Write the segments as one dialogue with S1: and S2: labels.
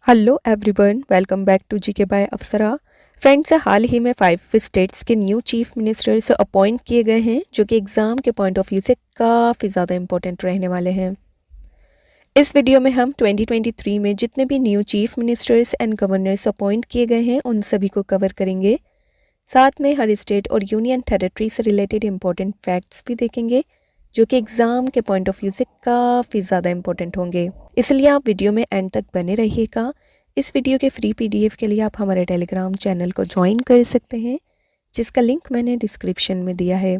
S1: Hello everyone, welcome back to GK by Apsara. Friends, हाल ही में 5 स्टेट्स के न्यू चीफ मिनिस्टर्स अपॉइंट किए गए हैं जो कि एग्ज़ाम के पॉइंट ऑफ व्यू से काफ़ी ज़्यादा इंपॉर्टेंट रहने वाले हैं। इस वीडियो में हम 2023 में जितने भी new chief ministers and governors appoint किए गए हैं उन सभी को कवर करेंगे। साथ में हर स्टेट और यूनियन टेरिटरी से रिलेटेड इंपॉर्टेंट फैक्ट्स भी देखेंगे जो कि एग्ज़ाम के पॉइंट ऑफ व्यू से काफ़ी ज़्यादा इंपॉर्टेंट होंगे। इसलिए आप वीडियो में एंड तक बने रहिएगा। इस वीडियो के फ्री पीडीएफ के लिए आप हमारे टेलीग्राम चैनल को ज्वाइन कर सकते हैं, जिसका लिंक मैंने डिस्क्रिप्शन में दिया है।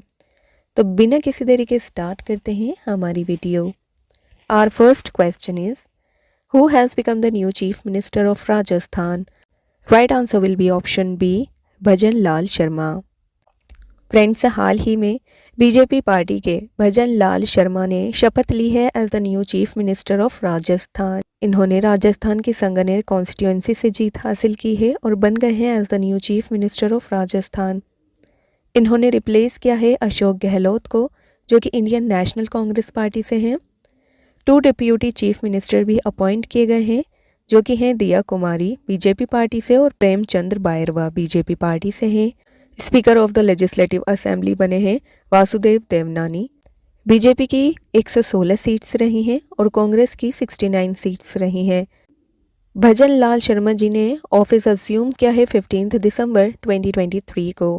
S1: तो बिना किसी देरी के स्टार्ट करते हैं हमारी video. Our first question is, who has become the new chief minister of Rajasthan? Right answer will be option B, Bhajan Lal Sharma. Friends, हाल ही में बीजेपी पार्टी के भजन लाल शर्मा ने शपथ ली है as the new chief minister of Rajasthan. इन्होंने राजस्थान की संगनेर कॉन्स्टिट्यूएंसी से जीत हासिल की है और बन गए हैं as the new chief minister of Rajasthan. इन्होंने रिप्लेस किया है अशोक गहलोत को, जो कि इंडियन नेशनल कांग्रेस पार्टी से हैं। 2 डिप्यूटी चीफ मिनिस्टर भी अपॉइंट किए गए हैं, जो कि हैं दिया कुमारी बीजेपी पार्टी से और प्रेमचंद्र बायरवा बीजेपी पार्टी से हैं। Speaker of the legislative assembly बने हैं वासुदेव देवनानी। बीजेपी की 116 सीट्स रही हैं और कांग्रेस की 69 सीट्स रही हैं। भजन लाल शर्मा जी ने ऑफिस अज्यूम किया है 15 दिसंबर 2023 को।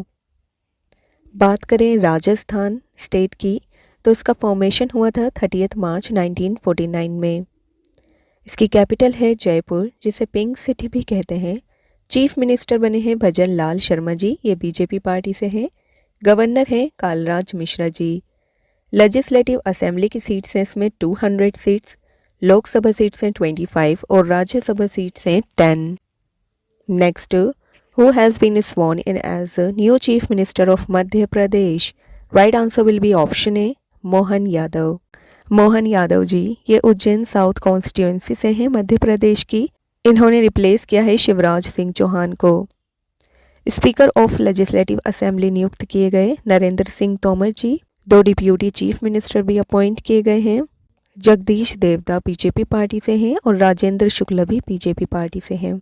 S1: बात करें राजस्थान स्टेट की, तो इसका फॉर्मेशन हुआ था 30 मार्च 1949 में। इसकी कैपिटल है जयपुर, जिसे पिंक सिटी भी कहते हैं। चीफ मिनिस्टर बने हैं भजन लाल शर्मा जी, ये बीजेपी पार्टी से हैं। गवर्नर हैं कालराज मिश्रा जी। लेजिस्लेटिव असेंबली की सीट्स हैं इसमें 200 सीट्स, लोकसभा सीट्स हैं 25 और राज्यसभा सीट्स हैं 10। Next, who has been sworn in as new chief minister of Madhya Pradesh? Right answer will be option A, Mohan Yadav. Mohan Yadav ji ये उज्जैन साउथ कॉन्स्टिट्यूएंसी से हैं मध्य प्रदेश की। इन्होंने रिप्लेस किया है शिवराज सिंह चौहान को। स्पीकर ऑफ लेजिस्लेटिव असेंबली नियुक्त किए गए नरेंद्र सिंह तोमर जी। 2 डिप्यूटी चीफ मिनिस्टर भी अपॉइंट किए गए हैं। जगदीश देवदा बीजेपी पार्टी से हैं और राजेंद्र शुक्ला भी बीजेपी पार्टी से हैं।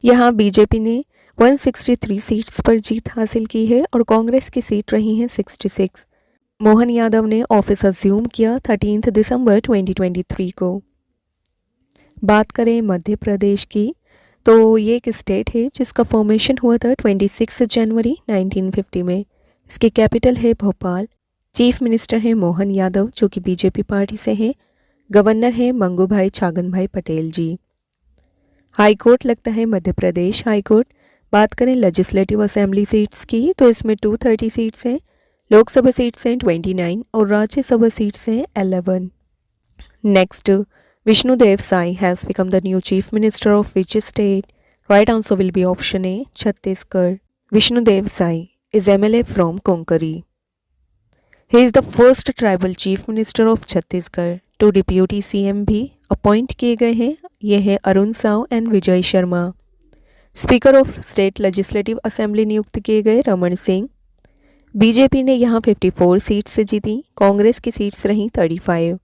S1: यहाँ बीजेपी ने 163 सीट्स पर जीत हासिल की है और कांग्रेस की सीट रही हैं 66। मोहन यादव ने ऑफिस अज्यूम किया 13 दिसंबर 2023 को। बात करें मध्य प्रदेश की, तो ये एक स्टेट है जिसका फॉर्मेशन हुआ था 26 जनवरी 1950 में। इसकी कैपिटल है भोपाल। चीफ मिनिस्टर हैं मोहन यादव, जो कि बीजेपी पार्टी से हैं। गवर्नर हैं मंगूभाई छागन भाई पटेल जी। हाई कोर्ट लगता है मध्य प्रदेश हाई कोर्ट। बात करें लेजिस्लेटिव असेंबली सीट्स की, तो इसमें 230 सीट्स हैं, लोकसभा सीट्स हैं 29 और राज्यसभा सीट्स हैं 11। Next, Vishnudev Sai has become the new chief minister of which state? Right answer will be option A, Chhattisgarh. Vishnudev Sai is MLA from Konkari. He is the first tribal chief minister of Chhattisgarh. 2 deputy CM भी appoint किए गए हैं, ये हैं Arun Sao and Vijay Sharma. Speaker of state legislative assembly नियुक्त किए गए Raman Singh. BJP ने यहाँ 54 सीट से जीती, कांग्रेस की सीट्स रहीं 35।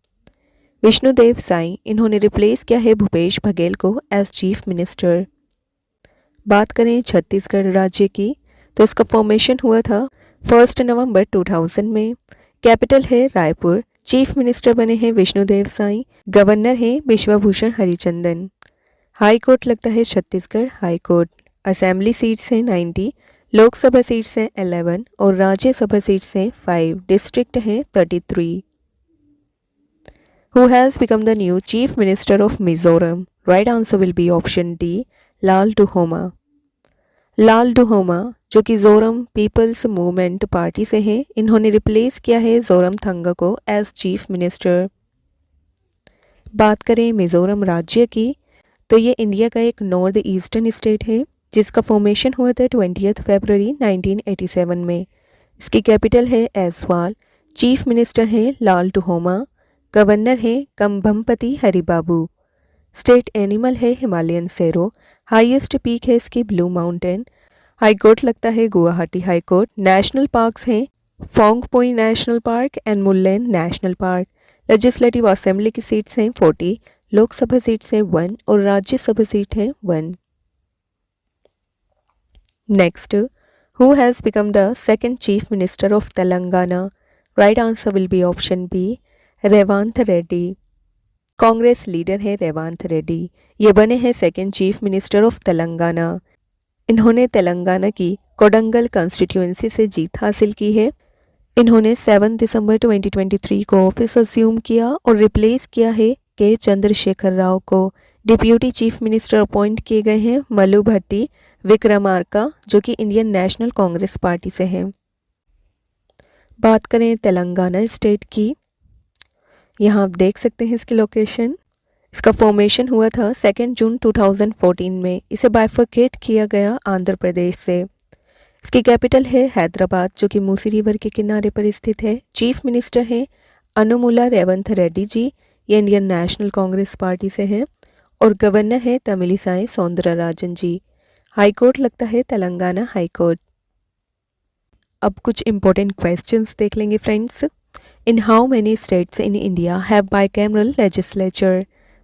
S1: विष्णुदेव साई इन्होंने रिप्लेस किया है भूपेश बघेल को एज चीफ मिनिस्टर। बात करें छत्तीसगढ़ राज्य की, तो इसका फॉर्मेशन हुआ था 1 नवंबर 2000 में। कैपिटल है रायपुर। चीफ मिनिस्टर बने हैं विष्णुदेव साई। गवर्नर हैं विश्वभूषण हरिचंदन। हाई कोर्ट लगता है Chhattisgarh high court. Assembly seats हैं 90, लोकसभा सीट्स हैं 11 और राज्यसभा सीट्स हैं 5। डिस्ट्रिक्ट हैं 33। Who has become the new chief minister of Mizoram? Right answer will be option D, लाल डुहोमा। लाल डुहोमा, जो कि जोरम पीपल्स मूवमेंट पार्टी से हैं, इन्होंने रिप्लेस किया है जोरम थंगा को एज चीफ मिनिस्टर। बात करें मिजोरम राज्य की, तो ये इंडिया का एक नॉर्थ ईस्टर्न स्टेट है जिसका फॉर्मेशन हुआ था 20 फरवरी 1987 में। इसकी कैपिटल है ऐजवाल। चीफ मिनिस्टर हैं लाल डुहोमा। गवर्नर है कंभमपति हरिबाबू। स्टेट एनिमल है हिमालयन सेरो। हाईएस्ट पीक है इसकी ब्लू माउंटेन। हाई कोर्ट लगता है Guwahati high court. National parks हैं Phawngpui national park and Murlen national park. Legislative assembly की सीट्स हैं 40, लोकसभा सीट्स हैं 1 और राज्यसभा सीट है 1। Next, who has become the second chief minister of Telangana? Right answer will be option B, Revanth Reddy. Congress leader है रेवंत रेड्डी। ये बने हैं second chief minister of Telangana. इन्होंने तेलंगाना की कोडंगल कॉन्स्टिट्यूएंसी से जीत हासिल की है। इन्होंने 7 दिसंबर 2023 को ऑफिस अज्यूम किया और रिप्लेस किया है के चंद्रशेखर राव को। डिप्यूटी चीफ मिनिस्टर अपॉइंट किए गए हैं मल्लू भट्टी विक्रमार्का, जो कि इंडियन नेशनल कांग्रेस पार्टी से हैं। बात करें तेलंगाना स्टेट की, यहाँ आप देख सकते हैं इसकी लोकेशन। इसका फॉर्मेशन हुआ था 2 जून 2014 में। इसे बाइफरकेट किया गया आंध्र प्रदेश से। इसकी कैपिटल है हैदराबाद, जो कि मूसी रिवर के किनारे पर स्थित है। चीफ मिनिस्टर हैं अनुमुला रेवंत रेड्डी जी, ये इंडियन नेशनल कांग्रेस पार्टी से हैं। और गवर्नर है तमिलिसाई सौंदरराजन जी। हाई कोर्ट लगता है तेलंगाना हाई कोर्ट। अब कुछ इंपॉर्टेंट क्वेश्चंस देख लेंगे friends. In how many states in India have bicameral legislature?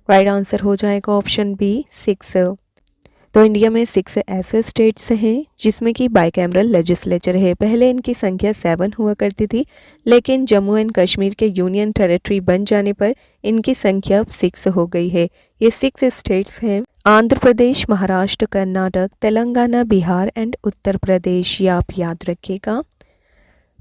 S1: Right answer हो जाएगा ऑप्शन बी 6। तो इंडिया में 6 ऐसे स्टेट्स हैं जिसमें कि बाइकैमरल लेजिस्लेचर है। पहले इनकी संख्या 7 हुआ करती थी, लेकिन जम्मू एंड कश्मीर के यूनियन टेरिटरी बन जाने पर इनकी संख्या अब 6 हो गई है। ये 6 स्टेट्स हैं आंध्र प्रदेश, महाराष्ट्र, कर्नाटक, तेलंगाना, बिहार एंड उत्तर प्रदेश। ये आप याद रखिएगा।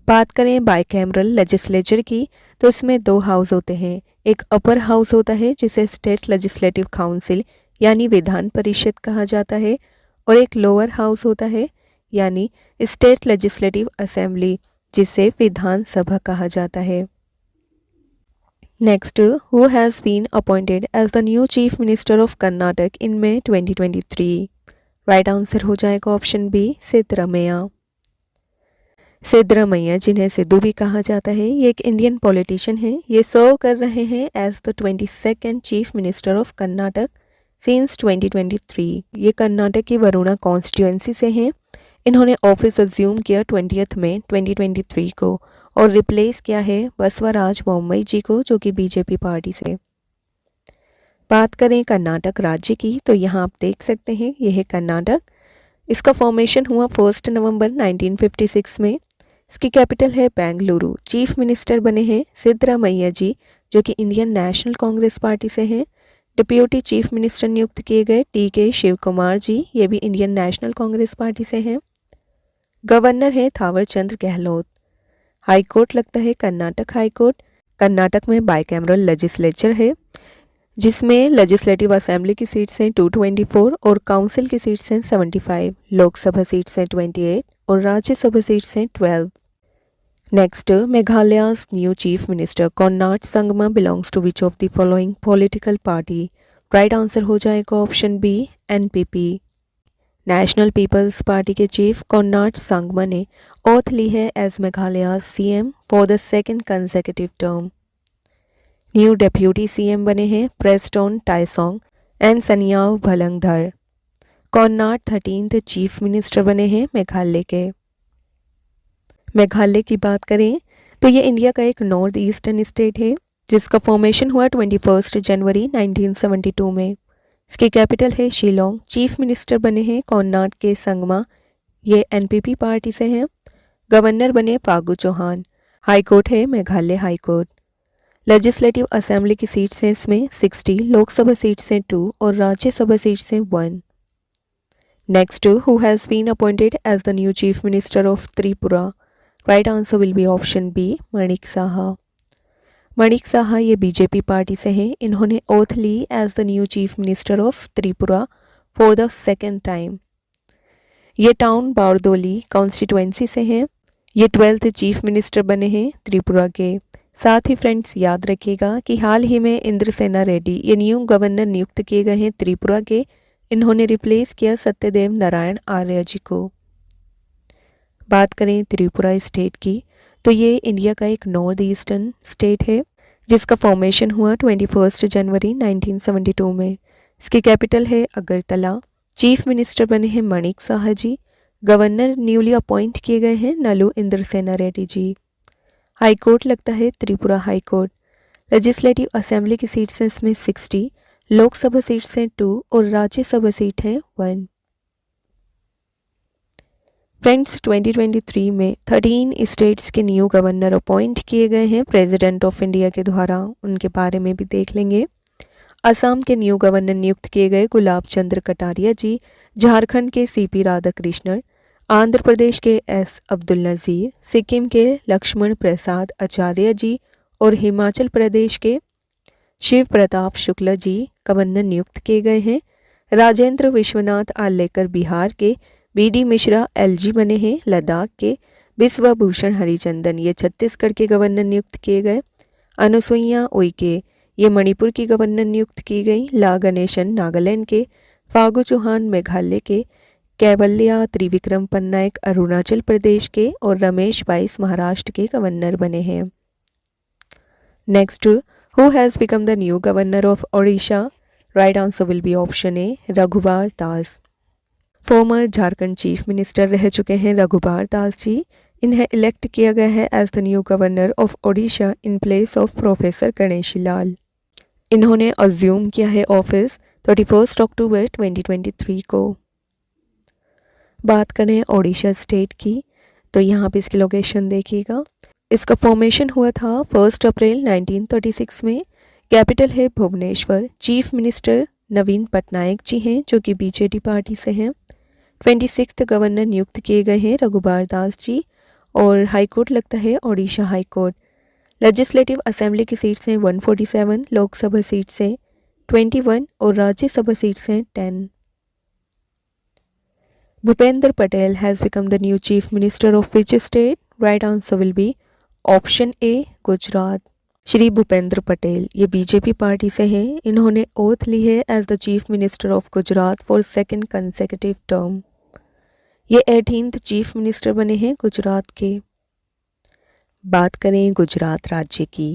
S1: बात करें बाइकैमरल लेजिस्लेचर की, तो इसमें 2 हाउस होते हैं। एक अपर हाउस होता है जिसे स्टेट लेजिस्लेटिव काउंसिल यानी विधान परिषद कहा जाता है, और एक लोअर हाउस होता है यानी स्टेट लेजिस्लेटिव असेंबली, जिसे विधानसभा कहा जाता है। Next, who has been appointed as the new chief minister of Karnataka in May 2023? Right answer हो जाएगा ऑप्शन बी, सिद्धरामैया। सिद्धरामैया, जिन्हें सिद्धू भी कहा जाता है, ये एक इंडियन पॉलिटिशियन है। ये सर्व कर रहे हैं as the 22nd chief minister of Karnataka since 2023। ये कर्नाटक की वरुणा कॉन्स्टिट्यूएंसी से हैं। इन्होंने ऑफिस अज्यूम किया 20 मई 2023 को और रिप्लेस किया है बसवराज बोम्मई जी को, जो कि बीजेपी पार्टी से। बात करें कर्नाटक राज्य की, तो यहाँ आप देख सकते हैं ये है कर्नाटक। इसका फॉर्मेशन हुआ 1 नवंबर 1956 में। इसकी कैपिटल है बेंगलुरु। चीफ मिनिस्टर बने हैं सिद्धरामैया जी, जो कि इंडियन नेशनल कांग्रेस पार्टी से हैं। डिप्यूटी चीफ मिनिस्टर नियुक्त किए गए टी.के. शिव कुमार जी, ये भी इंडियन नेशनल कांग्रेस पार्टी से हैं। गवर्नर है थावर चंद गहलोत। हाई कोर्ट लगता है कर्नाटक हाई कोर्ट। कर्नाटक में बाइकैमरल लेजिस्लेचर है, जिसमें लेजिस्लेटिव असेंबली की सीट्स हैं 224 और काउंसिल की सीट्स हैं 75। लोकसभा सीट्स हैं 28 और राज्यसभा सीट्स हैं 12। Next, मेघालय's new chief minister Conrad Sangma belongs to which of the following political party? Right answer हो जाएगा option B, NPP. National peoples party के चीफ कोनराड संगमा ने ओथ ली है as Meghalaya CM for the 2nd consecutive term. New deputy CM बने हैं Prestone टाइसोंग and सनियाव भलंगधर। Conrad 13th chief minister बने हैं मेघालय के। मेघालय की बात करें तो ये इंडिया का एक नॉर्थ ईस्टर्न स्टेट है, जिसका फॉर्मेशन हुआ 21 जनवरी 1972 में। इसकी कैपिटल है शिलोंग। चीफ मिनिस्टर बने हैं कोनराड के संगमा, ये एनपीपी पार्टी से हैं। गवर्नर बने फागू चौहान। हाई कोर्ट है Meghalaya high court. Legislative assembly की सीट्स हैं इसमें 60, लोकसभा सीट्स हैं 2 और राज्यसभा सीट्स हैं 1। Next, who has been appointed as the new chief minister of Tripura? Right answer will be option B, Manik Saha. Manik Saha ये बीजेपी पार्टी से हैं। इन्होंने ओथ ली as the new chief minister of Tripura for the 2nd time. ये town Bardoli constituency से हैं। ये 12th chief minister बने हैं त्रिपुरा के। साथ ही फ्रेंड्स याद रखिएगा कि हाल ही में इंद्रसेना रेड्डी ये न्यू गवर्नर नियुक्त किए गए हैं त्रिपुरा के। इन्होंने रिप्लेस किया सत्यदेव नारायण आर्य जी को। बात करें त्रिपुरा स्टेट की, तो ये इंडिया का एक नॉर्थ ईस्टर्न स्टेट है, जिसका फॉर्मेशन हुआ 21 जनवरी 1972 में। इसकी कैपिटल है अगरतला। चीफ मिनिस्टर बने हैं मणिक साहा जी। गवर्नर न्यूली अपॉइंट किए गए हैं नलू इंद्रसेना रेड्डी जी। हाई कोर्ट लगता है Tripura high court. Legislative assembly की सीट्स हैं इसमें 60, लोकसभा सीट्स हैं 2 और राज्यसभा सीट हैं 1। फ्रेंड्स 2023 में 13 स्टेट्स के न्यू गवर्नर अपॉइंट किए गए हैं प्रेसिडेंट ऑफ इंडिया के द्वारा, उनके बारे में भी देख लेंगे। असम के न्यू गवर्नर नियुक्त किए गए गुलाब चंद्र कटारिया जी, झारखंड के सीपी राधाकृष्णन, आंध्र प्रदेश के एस अब्दुल नज़ीर, सिक्किम के लक्ष्मण प्रसाद आचार्य जी और हिमाचल प्रदेश के शिव प्रताप शुक्ला जी गवर्नर नियुक्त किए गए हैं। राजेंद्र विश्वनाथ आलेकर बिहार के, बीडी मिश्रा एलजी बने हैं लद्दाख के, बिश्वभूषण हरिचंदन ये छत्तीसगढ़ के गवर्नर नियुक्त किए गए। अनुसुईया उइके ये मणिपुर की गवर्नर नियुक्त की गई। ला गणेशन नागालैंड के, फागु चौहान मेघालय के, कैवल्या त्रिविक्रम पन्नायक अरुणाचल प्रदेश के और रमेश बाइस महाराष्ट्र के गवर्नर बने हैं। Next, who has become the new governor of Odisha? Right answer will be option A Raghubar Das. Farmer Jharkhand chief minister रह चुके हैं रघुबर दास जी। इन्हें इलेक्ट किया गया है as the new governor of Odisha in place of professor Ganeshi Lal. इन्होंने अज्यूम किया है ऑफिस 31 अक्टूबर 2023 को। बात करें ओडिशा स्टेट की तो यहाँ पे इसकी लोकेशन देखिएगा। इसका फॉर्मेशन हुआ था 1 अप्रैल 1936 में। कैपिटल है भुवनेश्वर। चीफ मिनिस्टर नवीन पटनायक जी हैं जो कि बीजेडी पार्टी से हैं। 26 गवर्नर नियुक्त किए गए हैं रघुबर दास जी और हाई कोर्ट लगता है Odisha high court. Legislative assembly की सीट्स हैं 147, लोकसभा सीट्स हैं 21 और राज्यसभा सीट्स हैं 10। Bhupendra Patel has become the new chief minister of which state? Right answer will be option A Gujarat. Shri Bhupendra Patel ये बीजेपी पार्टी से हैं। इन्होंने ओथ ली है as the chief minister of Gujarat for second consecutive term. ये 18th चीफ मिनिस्टर बने हैं गुजरात के। बात करें गुजरात राज्य की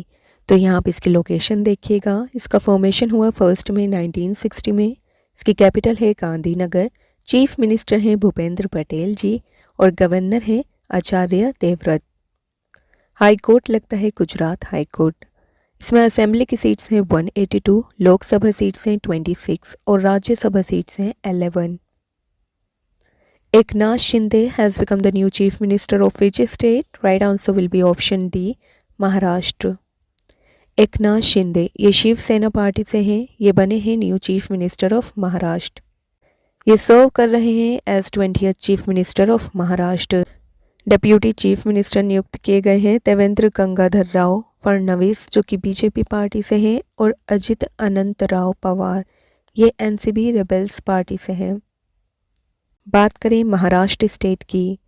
S1: तो यहाँ पे इसकी लोकेशन देखिएगा। इसका फॉर्मेशन हुआ 1 मई 1960 में। इसकी कैपिटल है गांधीनगर। चीफ मिनिस्टर हैं भूपेंद्र पटेल जी और गवर्नर हैं आचार्य देवव्रत। हाई कोर्ट लगता है गुजरात हाई कोर्ट। इसमें असेंबली की सीट्स हैं 182, लोकसभा सीट्स हैं 26 और राज्यसभा सीट्स हैं 11। Eknath Shinde has become the new chief minister of which state? Right answer will be option D Maharashtra. Eknath Shinde ये शिवसेना पार्टी से हैं। ये बने हैं new chief minister of Maharashtra. ये सर्व कर रहे हैं as 20th chief minister of Maharashtra. Deputy chief minister नियुक्त किए गए हैं देवेंद्र गंगाधर राव फडणवीस जो कि बीजेपी पार्टी से हैं और अजित अनंत राव पवार ये एनसीबी रेबल्स पार्टी से हैं। बात करें महाराष्ट्र स्टेट की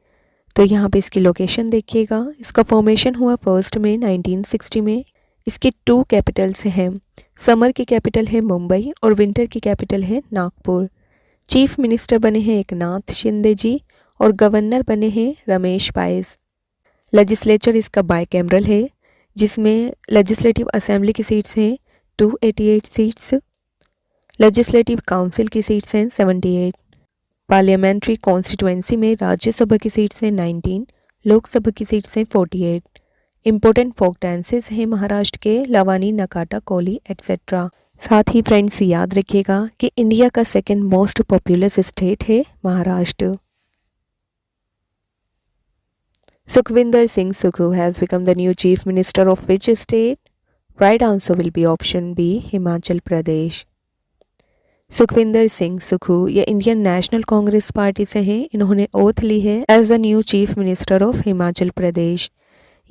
S1: तो यहाँ पे इसकी लोकेशन देखिएगा। इसका फॉर्मेशन हुआ 1 मई 1960 में। इसकी 2 कैपिटल्स हैं। समर की कैपिटल है मुंबई और विंटर की कैपिटल है नागपुर। चीफ मिनिस्टर बने हैं एकनाथ शिंदे जी और गवर्नर बने हैं रमेश बाइस। लेजिस्लेचर इसका बाइकैमरल है जिसमें लेजिस्लेटिव असेंबली की सीट्स हैं 288 सीट्स, लेजिस्लेटिव काउंसिल की सीट्स हैं 78। पार्लियामेंट्री कॉन्स्टिट्यूएंसी में राज्यसभा की सीट्स हैं 19, लोकसभा की सीट्स हैं 48। इंपॉर्टेंट फोक डांसेस हैं महाराष्ट्र के लवानी, नकाटा, कोली एट्सेट्रा। साथ ही फ्रेंड्स याद रखिएगा कि इंडिया का सेकंड मोस्ट पॉपुलस स्टेट है Maharashtra. Sukhvinder Singh Sukhu has become the new chief minister of which state? Right answer will be option B Himachal Pradesh. Sukhvinder Singh Sukhu ये इंडियन नेशनल कांग्रेस पार्टी से हैं। इन्होंने ओथ ली है as the new chief minister of Himachal Pradesh.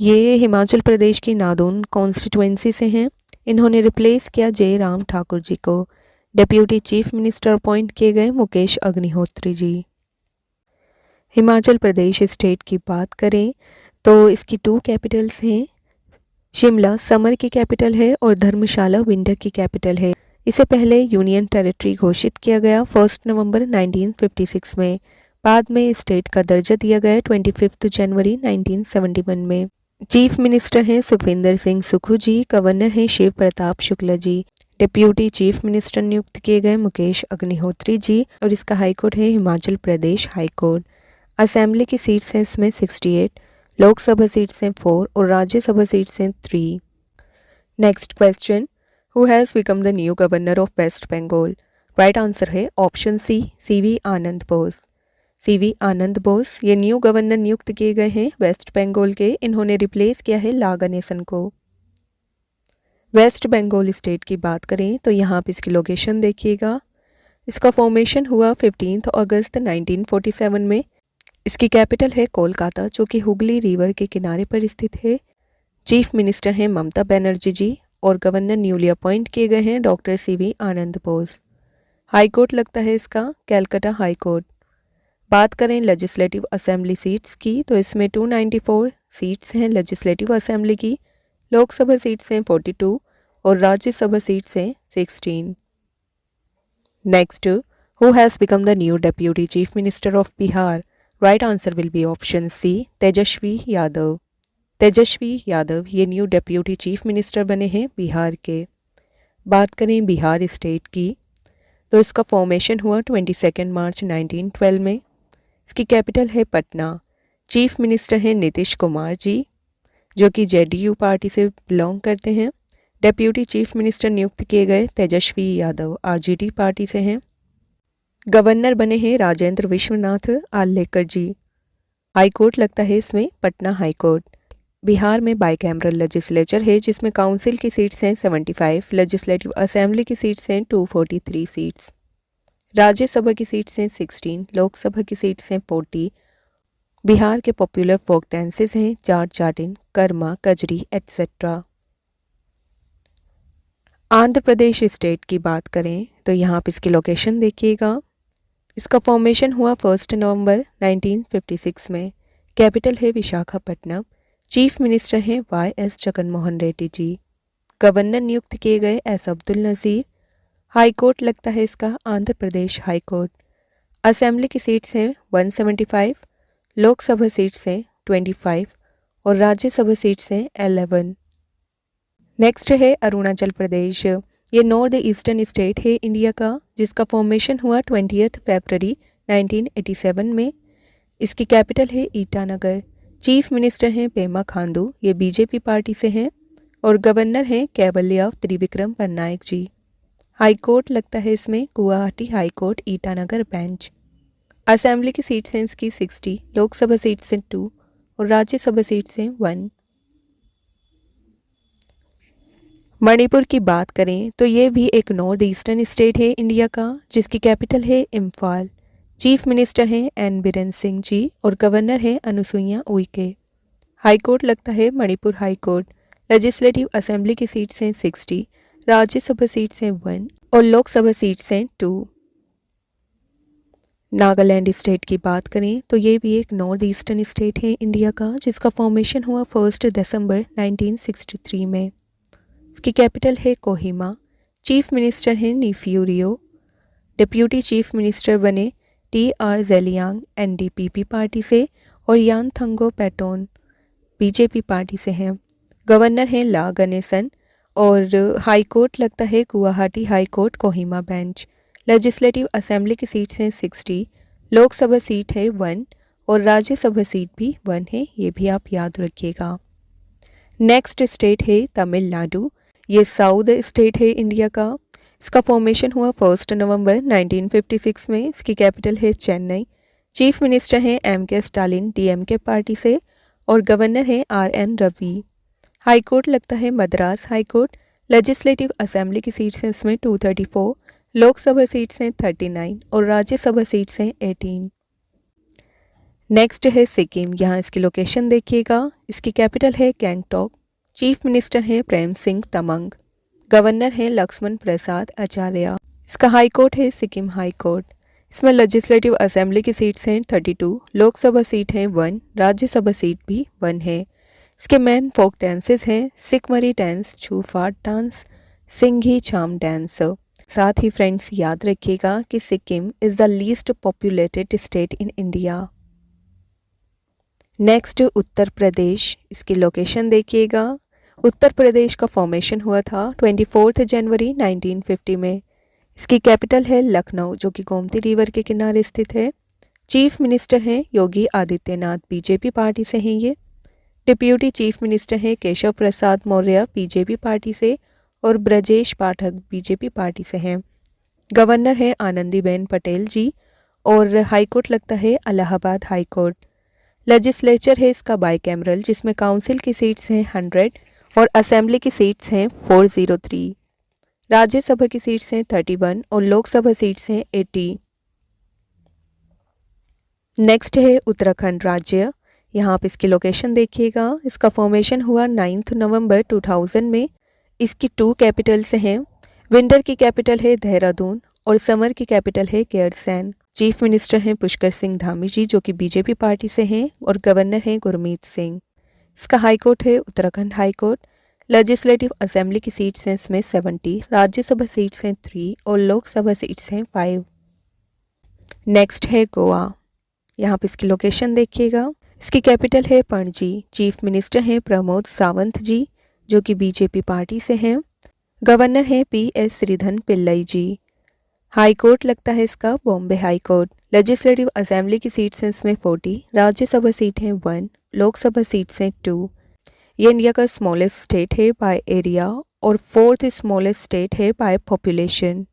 S1: ये हिमाचल प्रदेश की नादौन कॉन्स्टिट्यूएंसी से हैं। इन्होंने रिप्लेस किया जय राम ठाकुर जी को। डेप्यूटी चीफ मिनिस्टर अपॉइंट किए गए मुकेश अग्निहोत्री जी। हिमाचल प्रदेश स्टेट की बात करें तो इसकी 2 कैपिटल्स हैं। शिमला समर की कैपिटल है और धर्मशाला विंटर की कैपिटल है। इसे पहले यूनियन टेरिटरी घोषित किया गया 1 नवंबर 1956 में। बाद में स्टेट का दर्जा दिया गया 25 जनवरी 1971 में। चीफ मिनिस्टर हैं सुखविंदर सिंह सुक्खू जी, गवर्नर हैं Shiv Pratap Shukla ji. Deputy chief minister नियुक्त किए गए मुकेश अग्निहोत्री जी और इसका हाई कोर्ट है Himachal Pradesh high court. Assembly की सीट्स हैं इसमें 68, लोकसभा सीट्स हैं 4 और राज्यसभा सीट्स हैं 3। Next question, who has become the new governor of West Bengal? Right answer है option C, CV Ananda Bose. CV Ananda Bose ये न्यू गवर्नर नियुक्त किए गए हैं वेस्ट बंगाल के। इन्होंने रिप्लेस किया है ला गणेशन को। वेस्ट बंगाल स्टेट की बात करें तो यहाँ पे इसकी लोकेशन देखिएगा। इसका फॉर्मेशन हुआ 15 अगस्त 1947 में। इसकी कैपिटल है कोलकाता, जो कि हुगली रिवर के किनारे पर स्थित है। चीफ मिनिस्टर हैं ममता बनर्जी जी और गवर्नर न्यूली अपॉइंट किए गए हैं doctor CV Ananda Bose. High court लगता है इसका कैलकाटा हाई कोर्ट। बात करें लेजिस्लेटिव असेंबली सीट्स की तो इसमें 294 सीट्स हैं लेजिस्लेटिव असेंबली की। लोकसभा सीट्स हैं 42 और राज्यसभा सीट्स हैं 16। Next, who has become the new deputy chief minister of Bihar? Right answer will be option C, Tejashwi Yadav. Tejashwi Yadav ये न्यू डेप्यूटी चीफ मिनिस्टर बने हैं बिहार के। बात करें बिहार स्टेट की तो इसका फॉर्मेशन हुआ 22 मार्च 1912 में। इसकी कैपिटल है पटना। चीफ मिनिस्टर हैं नीतीश कुमार जी, जो कि जेडीयू पार्टी से बिलोंग करते हैं। डेप्यूटी चीफ मिनिस्टर नियुक्त किए गए तेजस्वी यादव आरजेडी पार्टी से हैं। गवर्नर बने हैं राजेंद्र विश्वनाथ आर्लेकर जी। हाई कोर्ट लगता है इसमें पटना हाई कोर्ट। बिहार में बाइकैमरल लेजिस्लेचर है, जिसमें काउंसिल की सीट्स हैं 75, लेजिस्लेटिव असेंबली की सीट्स हैं 243 सीट्स, राज्यसभा की सीट्स हैं 16, लोकसभा की सीट्स हैं 40। बिहार के पॉपुलर फोक डांसेस हैं जाट जाटिन, कर्मा, कजरी एट्सेट्रा। आंध्र प्रदेश स्टेट की बात करें तो यहाँ पर इसकी लोकेशन देखिएगा। इसका फॉर्मेशन हुआ 1 नवंबर 1956 में। कैपिटल है विशाखापट्टनम। चीफ मिनिस्टर हैं YS जगनमोहन रेड्डी जी। गवर्नर नियुक्त किए गए S Abdul Nazeer. High court लगता है इसका Andhra Pradesh high court. Assembly की सीट्स हैं 175, लोकसभा सीट्स हैं 25 और राज्यसभा सीट्स हैं 11। नेक्स्ट है अरुणाचल प्रदेश। ये नॉर्थ ईस्टर्न स्टेट है इंडिया का, जिसका फॉर्मेशन हुआ 20 फरवरी 1987 में। इसकी कैपिटल है ईटानगर। चीफ मिनिस्टर हैं पेमा खांडू, ये बीजेपी पार्टी से हैं और गवर्नर हैं कैवल्या त्रिविक्रम पन्नायक जी। हाई कोर्ट लगता है इसमें Guwahati high court Itanagar bench. Assembly की सीट्स हैं इसकी 60, लोकसभा सीट्स हैं 2 और राज्यसभा सीट्स हैं 1। मणिपुर की बात करें तो ये भी एक नॉर्थ ईस्टर्न स्टेट है इंडिया का, जिसकी कैपिटल है इम्फाल। चीफ मिनिस्टर हैं एन बीरेन सिंह जी और गवर्नर हैं अनुसुईया उइके। हाई कोर्ट लगता है Manipur high court. Legislative assembly की सीट्स हैं 60, राज्यसभा सीट्स हैं 1 और लोकसभा सीट्स हैं 2। नागालैंड स्टेट की बात करें तो ये भी एक नॉर्थ ईस्टर्न स्टेट है इंडिया का, जिसका फॉर्मेशन हुआ 1 दिसंबर 1963 में। इसकी कैपिटल है कोहिमा। चीफ मिनिस्टर हैं नीफियू रियो। डिप्यूटी चीफ मिनिस्टर बने TR ज़ेलियांग NDPP पार्टी से और यान थंगो पैटोन बीजेपी पार्टी से हैं। गवर्नर हैं ला गणेशन और हाई कोर्ट लगता है Guwahati high court Kohima bench. Legislative assembly की सीट्स हैं 60, लोकसभा सीट है 1 और राज्यसभा सीट भी 1 है, ये भी आप याद रखिएगा। नेक्स्ट स्टेट है तमिलनाडु। ये साउथ स्टेट है इंडिया का। इसका फॉर्मेशन हुआ 1 नवंबर 1956 में। इसकी कैपिटल है चेन्नई। चीफ मिनिस्टर हैं MK स्टालिन DMK पार्टी से और गवर्नर हैं RN रवि। हाई कोर्ट लगता है Madras high court. Legislative assembly की सीट्स हैं इसमें 234, लोकसभा सीट्स हैं 39 और राज्यसभा सीट्स हैं 18। नेक्स्ट है सिक्किम। यहाँ इसकी लोकेशन देखिएगा। इसकी कैपिटल है गैंगटॉक। चीफ मिनिस्टर हैं प्रेम सिंह तमंग। गवर्नर हैं लक्ष्मण प्रसाद आचार्य। इसका हाई कोर्ट है सिक्किम हाई कोर्ट। इसमें लेजिस्लेटिव असेंबली की सीट्स हैं 32, लोकसभा सीट है 1, राज्यसभा सीट भी 1 है। इसके मेन फोक डांसेस हैं Sikmari dance, Chu Faat dance, Singhi Chham dance. साथ ही फ्रेंड्स याद रखिएगा कि Sikkim is the least populated state in India. Next Uttar Pradesh. इसकी लोकेशन देखिएगा। उत्तर प्रदेश का फॉर्मेशन हुआ था 24 जनवरी 1950 में। इसकी कैपिटल है लखनऊ, जो कि गोमती रिवर के किनारे स्थित है। चीफ मिनिस्टर हैं योगी आदित्यनाथ, बीजेपी पार्टी से हैं ये। डिप्यूटी चीफ मिनिस्टर हैं केशव प्रसाद मौर्य, बीजेपी पार्टी से और ब्रजेश पाठक बीजेपी पार्टी से हैं। गवर्नर है आनंदीबेन पटेल जी और हाई कोर्ट लगता है इलाहाबाद हाई कोर्ट। लेजिस्लेचर है इसका बाइकैमरल जिसमें काउंसिल की सीट्स हैं 100 और असेंबली की सीट्स हैं 403। राज्यसभा की सीट्स हैं 31 और लोकसभा सीट्स हैं 80। नेक्स्ट है उत्तराखंड राज्य। यहाँ आप इसकी लोकेशन देखिएगा। इसका फॉर्मेशन हुआ 9 नवंबर 2000 में। इसकी 2 कैपिटल्स हैं। विंटर की कैपिटल है देहरादून और समर की कैपिटल है गैरसैंण। चीफ मिनिस्टर हैं पुष्कर सिंह धामी जी जो कि बीजेपी पार्टी से हैं और गवर्नर हैं गुरमीत सिंह। इसका हाई कोर्ट है Uttarakhand high court. Legislative assembly की सीट्स हैं इसमें 70, राज्यसभा सीट्स हैं 3 और लोकसभा सीट्स हैं 5। नेक्स्ट है गोवा। यहाँ पे इसकी लोकेशन देखिएगा। इसकी कैपिटल है पणजी। चीफ मिनिस्टर हैं प्रमोद सावंत जी जो कि बीजेपी पार्टी से हैं। गवर्नर हैं PS श्रीधन पिल्लई जी। हाई कोर्ट लगता है इसका Bombay high court. Legislative assembly की सीट्स हैं इसमें 40, राज्यसभा सीट हैं 1, लोकसभा सीट्स हैं 2। ये इंडिया का स्मॉलेस्ट स्टेट है बाय एरिया और 4th स्मॉलेस्ट स्टेट है बाय पॉपुलेशन।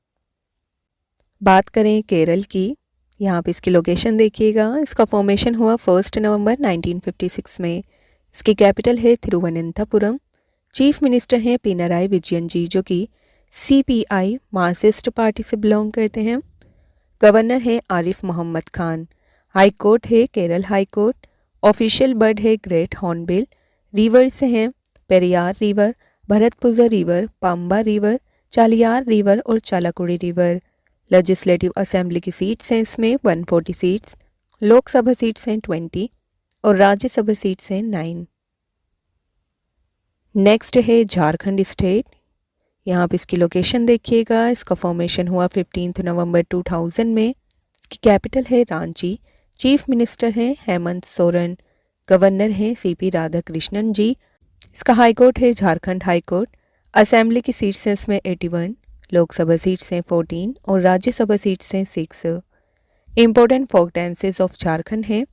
S1: बात करें केरल की। यहाँ पे इसकी लोकेशन देखिएगा। इसका फॉर्मेशन हुआ 1 नवंबर 1956 में। इसकी कैपिटल है तिरुवनंतपुरम। चीफ मिनिस्टर हैं पिनराई विजयन जी जो कि CPI मार्क्सिस्ट पार्टी से बिलोंग करते हैं। गवर्नर है आरिफ मोहम्मद खान। हाई कोर्ट है Kerala high court. Official bird है ग्रेट हॉर्नबिल। रिवर्स हैं Periyar river, Bharathapuzha river, Pamba river, Chaliyar river और चालाकुड़ी रिवर। लेजिस्लेटिव असेंबली की सीट्स हैं इसमें 140 सीट्स, लोकसभा सीट्स हैं 20 और राज्यसभा सीट्स हैं 9। नेक्स्ट है झारखंड स्टेट। यहाँ पे इसकी लोकेशन देखिएगा। इसका फॉर्मेशन हुआ 15 नवंबर 2000 में। इसकी कैपिटल है रांची। चीफ मिनिस्टर हैं हेमंत सोरेन। गवर्नर हैं CP राधाकृष्णन जी। इसका हाई कोर्ट है झारखंड हाई कोर्ट। असेंबली की सीट्स हैं इसमें 81, लोकसभा सीट्स हैं 14 और राज्यसभा सीट्स हैं 6। Important folk dances of Jharkhand हैं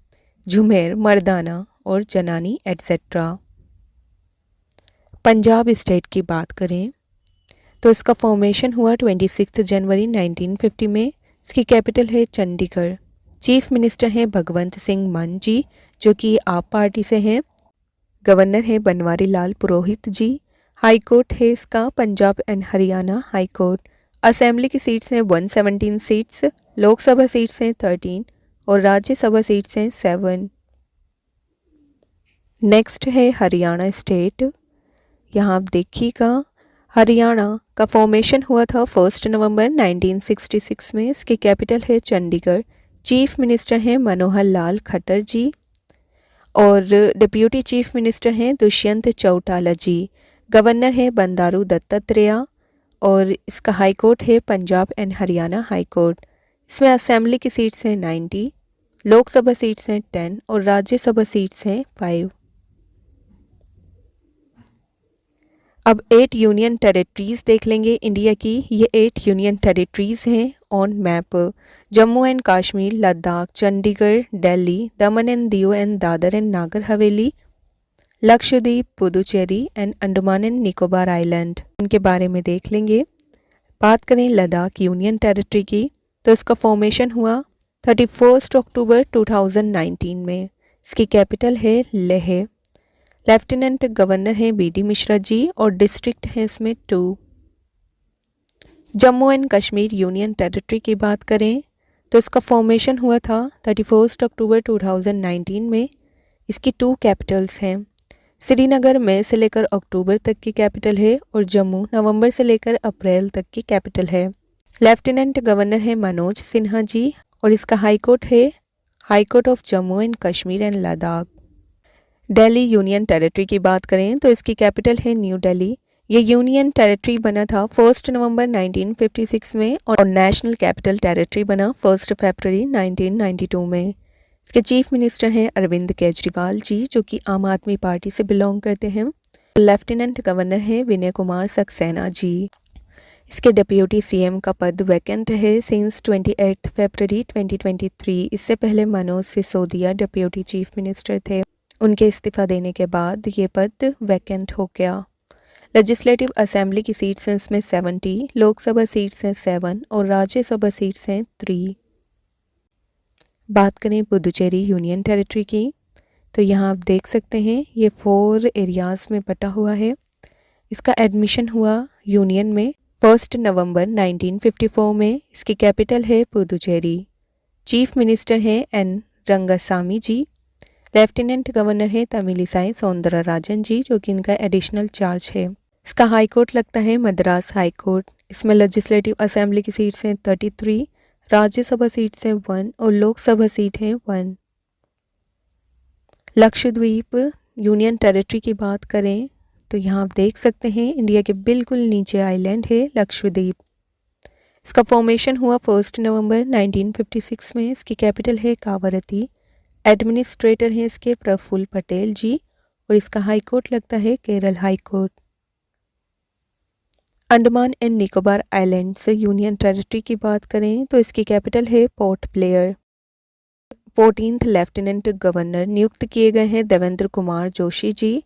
S1: झुमेर, मर्दाना और जनानी एट्सेट्रा। पंजाब स्टेट की बात करें तो इसका फॉर्मेशन हुआ 26 जनवरी 1950 में। इसकी कैपिटल है चंडीगढ़। चीफ मिनिस्टर हैं भगवंत सिंह मान जी जो कि आप पार्टी से हैं। गवर्नर हैं बनवारी लाल पुरोहित जी। हाई कोर्ट है इसका Punjab and Haryana high court. Assembly की सीट्स हैं 117 सीट्स, लोकसभा सीट्स हैं 13 और राज्यसभा सीट्स हैं 7। नेक्स्ट है हरियाणा स्टेट। यहाँ आप देखिएगा। हरियाणा का फॉर्मेशन हुआ था 1 नवंबर 1966 में। इसकी कैपिटल है चंडीगढ़। चीफ मिनिस्टर हैं मनोहर लाल खट्टर जी और डिप्यूटी चीफ मिनिस्टर हैं दुष्यंत चौटाला जी। गवर्नर हैं बंडारू दत्तात्रेय और इसका हाई कोर्ट है Punjab and Haryana high court. इसमें असेंबली की सीट्स हैं 90, लोकसभा सीट्स हैं 10 और राज्यसभा सीट्स हैं 5। अब 8 यूनियन टेरिटरीज देख लेंगे इंडिया की। ये 8 यूनियन टेरिटरीज हैं on map. Jammu and Kashmir, Ladakh, Chandigarh, Delhi, Daman and Diu and Dadra and Nagar Haveli, Lakshadweep, Puducherry and Andaman and Nicobar island. उनके बारे में देख लेंगे। बात करें लद्दाख यूनियन टेरिटरी की तो इसका फॉर्मेशन हुआ 31 अक्टूबर 2019 में। इसकी कैपिटल है लेह। लेफ्टिनेंट गवर्नर हैं BD मिश्रा जी और डिस्ट्रिक्ट हैं इसमें 2। Jammu and Kashmir union territory की बात करें तो इसका फॉर्मेशन हुआ था 31 अक्टूबर 2019 में। इसकी 2 कैपिटल्स हैं। श्रीनगर मई से लेकर अक्टूबर तक की कैपिटल है और जम्मू नवंबर से लेकर अप्रैल तक की कैपिटल है। लेफ्टिनेंट गवर्नर हैं मनोज सिन्हा जी और इसका हाई कोर्ट है high court of Jammu and Kashmir and Ladakh. Delhi union territory की बात करें तो इसकी कैपिटल है न्यू दिल्ली। ये यूनियन टेरिटरी बना था 1 नवंबर 1956 में और नेशनल कैपिटल टेरिटरी बना 1 फरवरी 1992 में। इसके चीफ मिनिस्टर हैं अरविंद केजरीवाल जी जो कि आम आदमी पार्टी से बिलोंग करते हैं। लेफ्टिनेंट गवर्नर हैं विनय कुमार सक्सेना जी। इसके डिप्यूटी CM का पद वैकेंट है सिंस 28 फरवरी 2023। इससे पहले Manoj Sisodia deputy chief minister थे। उनके इस्तीफा देने के बाद ये पद वैकेंट हो गया। लेजिस्लेटिव असेंबली की सीट्स हैं इसमें 70, लोकसभा सीट्स हैं 7 और राज्यसभा सीट्स हैं 3। बात करें पुदुचेरी यूनियन टेरिटरी की, तो यहाँ आप देख सकते हैं ये 4 एरियाज़ में बटा हुआ है। इसका एडमिशन हुआ यूनियन में 1 नवंबर 1954 में। इसकी कैपिटल है पुदुचेरी। चीफ मिनिस्टर हैं एन रंगासामी जी। लेफ्टिनेंट गवर्नर है तमिलिसाई सौंदरराजन जी, जो कि इनका एडिशनल चार्ज है। इसका हाई कोर्ट लगता है मद्रास हाई कोर्ट। इसमें लेजिस्लेटिव असेंबली की सीट्स हैं 33, राज्यसभा सीट्स हैं 1 और लोकसभा सीट हैं 1। लक्षद्वीप यूनियन टेरिटरी की बात करें तो यहाँ आप देख सकते हैं इंडिया के बिल्कुल नीचे आइलैंड है लक्षद्वीप। इसका फॉर्मेशन हुआ 1 नवंबर 1956 में। इसकी कैपिटल है कावरती। एडमिनिस्ट्रेटर हैं इसके प्रफुल्ल पटेल जी और इसका हाई कोर्ट लगता है Kerala high court. Andaman and Nicobar islands union territory की बात करें तो इसकी कैपिटल है port Blair. 14th lieutenant governor नियुक्त किए गए हैं देवेंद्र कुमार जोशी जी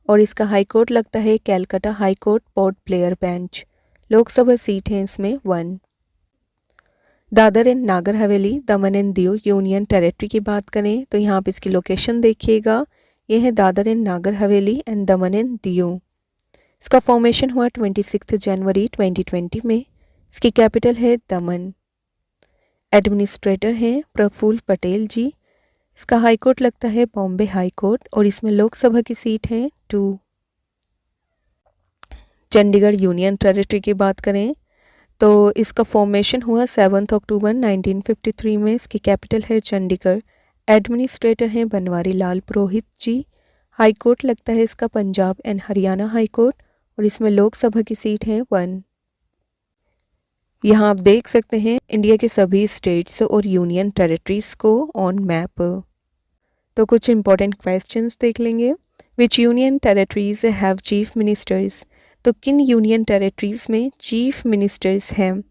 S1: और इसका हाई कोर्ट लगता है Calcutta high court port Blair bench. Lok Sabha seat है इसमें 1। Dadar and Nagar Haveli Daman and Diu union territory की बात करें तो यहाँ आप इसकी लोकेशन देखिएगा, ये है Dadar and Nagar Haveli and Daman and Diu. इसका फॉर्मेशन हुआ 26 जनवरी 2020 में। इसकी कैपिटल है दमन। एडमिनिस्ट्रेटर हैं प्रफुल्ल पटेल जी। इसका हाई कोर्ट लगता है बॉम्बे हाई कोर्ट और इसमें लोकसभा की सीट है 2। चंडीगढ़ यूनियन टेरिटरी की बात करें तो इसका फॉर्मेशन हुआ 7 अक्टूबर 1953 में। इसकी कैपिटल है चंडीगढ़। एडमिनिस्ट्रेटर हैं बनवारी लाल पुरोहित जी। हाई कोर्ट लगता है इसका Punjab and Haryana high court और इसमें लोकसभा की सीट है 1। यहाँ आप देख सकते हैं इंडिया के सभी स्टेट्स और यूनियन टेरिटरीज को ऑन मैप। तो कुछ इंपॉर्टेंट क्वेश्चंस देख लेंगे। Which union territories have chief ministers? तो किन यूनियन टेरिटरीज में चीफ मिनिस्टर्स हैं?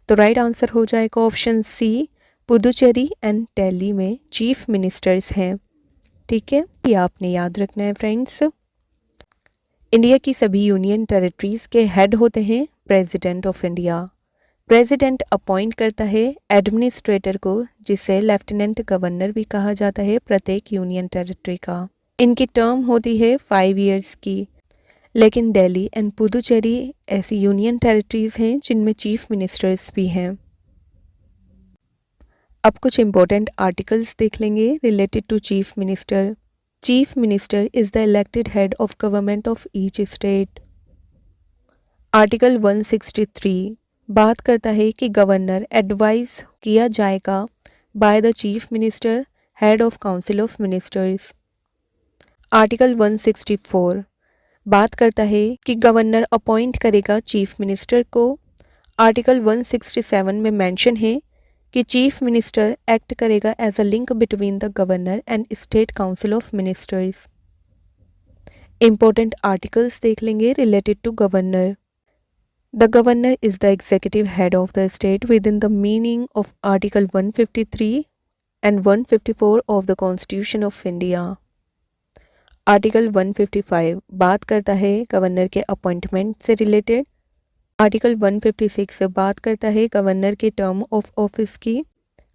S1: तो राइट आंसर हो जाएगा option C, Puducherry and Delhi में चीफ मिनिस्टर्स हैं। ठीक है, ये आपने याद रखना है फ्रेंड्स। इंडिया की सभी यूनियन टेरिटरीज के हेड होते हैं president of India. President appoint करता है एडमिनिस्ट्रेटर को, जिसे लेफ्टिनेंट गवर्नर भी कहा जाता है प्रत्येक यूनियन टेरिटरी का। इनकी टर्म होती है 5 इयर्स की। लेकिन दिल्ली एंड पुदुचेरी ऐसी यूनियन टेरिटरीज हैं जिनमें चीफ मिनिस्टर्स भी हैं। अब कुछ इंपॉर्टेंट आर्टिकल्स देख लेंगे related to chief minister. Chief minister is the elected head of government of each state. Article 163 बात करता है कि गवर्नर एडवाइस किया जाएगा by the chief minister, head of council of ministers. Article 164 बात करता है कि गवर्नर अपॉइंट करेगा चीफ मिनिस्टर को। आर्टिकल 167 में मेंशन है कि चीफ मिनिस्टर एक्ट करेगा as a link between the governor and state council of ministers. Important articles देख लेंगे related to governor. The governor is the executive head of the state within the meaning of Article 153 and 154 of the Constitution of India. Article 155 बात करता है governor के appointment से related. Article 156 बात करता है गवर्नर के टर्म ऑफ ऑफिस की।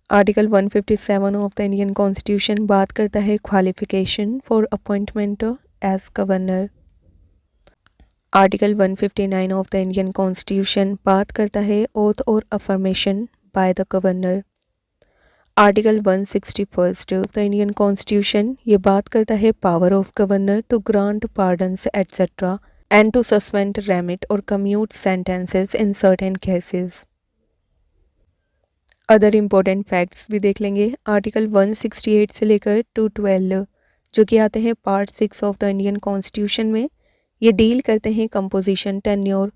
S1: Article 157 of the Indian constitution बात करता है qualification for appointment as governor. Article 159 of the Indian constitution बात करता है ओथ और affirmation by the governor. Article 161 of the Indian constitution ये बात करता है power of governor to grant pardons etcetera and to suspend remit और commute sentences in certain cases. Other important facts भी देख लेंगे। आर्टिकल 168 से लेकर 212 जो कि आते हैं part 6 of the Indian constitution में, ये डील करते हैं composition, tenure,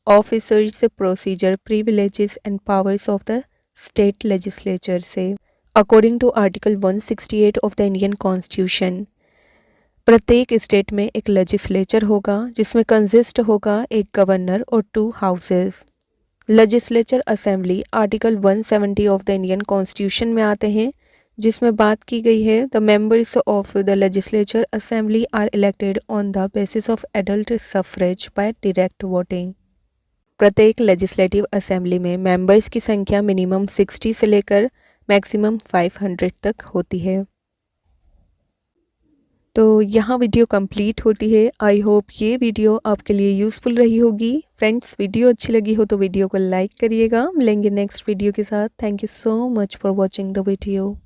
S1: officers, procedure, privileges and powers of the state legislature से। According to article 168 of the Indian constitution प्रत्येक स्टेट में एक लेजिस्लेचर होगा जिसमें कंसिस्ट होगा एक गवर्नर और 2 houses. Legislature assembly article 170 of the Indian constitution में आते हैं, जिसमें बात की गई है the members of the legislature assembly are elected on the basis of adult suffrage by direct voting. प्रत्येक लेजिस्लेटिव असेंबली में मेंबर्स की संख्या मिनिमम 60 से लेकर मैक्सिमम 500 तक होती है। तो यहाँ वीडियो कंप्लीट होती है। आई होप ये वीडियो आपके लिए यूज़फुल रही होगी। फ्रेंड्स, वीडियो अच्छी लगी हो तो वीडियो को लाइक करिएगा। मिलेंगे नेक्स्ट वीडियो के साथ। Thank you so much for watching the video.